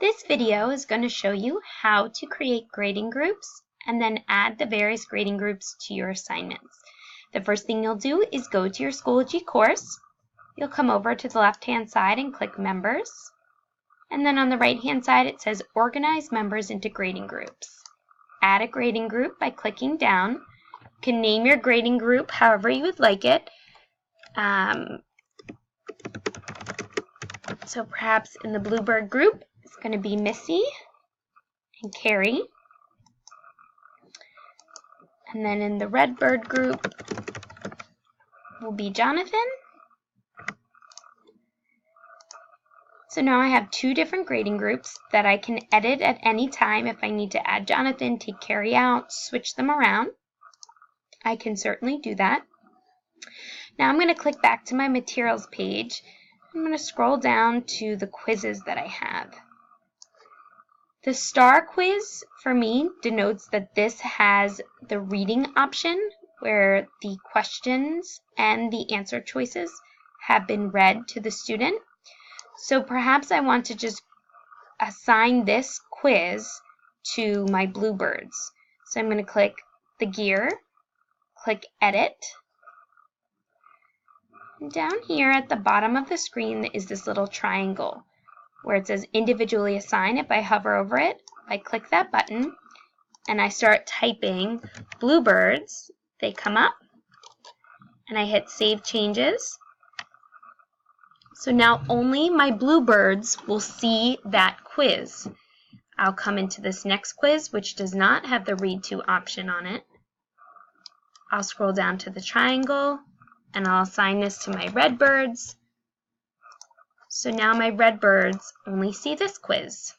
This video is going to show you how to create grading groups and then add the various grading groups to your assignments. The first thing you'll do is go to your Schoology course. You'll come over to the left-hand side and click Members. And then on the right-hand side it says Organize Members into Grading Groups. Add a grading group by clicking down. You can name your grading group however you would like it. So perhaps in the Bluebird group, it's going to be Missy and Carrie. And then in the Redbird group will be Jonathan. So now I have two different grading groups that I can edit at any time if I need to add Jonathan, take Carrie out, switch them around. I can certainly do that. Now I'm going to click back to my materials page. I'm going to scroll down to the quizzes that I have. The STAR quiz for me denotes that this has the reading option where the questions and the answer choices have been read to the student. So perhaps I want to just assign this quiz to my Bluebirds. So I'm going to click the gear, click Edit. And down here at the bottom of the screen is this little triangle where it says individually assign. If I hover over it, I click that button and I start typing Bluebirds, they come up and I hit Save Changes. So now only my Bluebirds will see that quiz. I'll come into this next quiz which does not have the Read To option on it. I'll scroll down to the triangle and I'll assign this to my Redbirds. So now my Redbirds only see this quiz.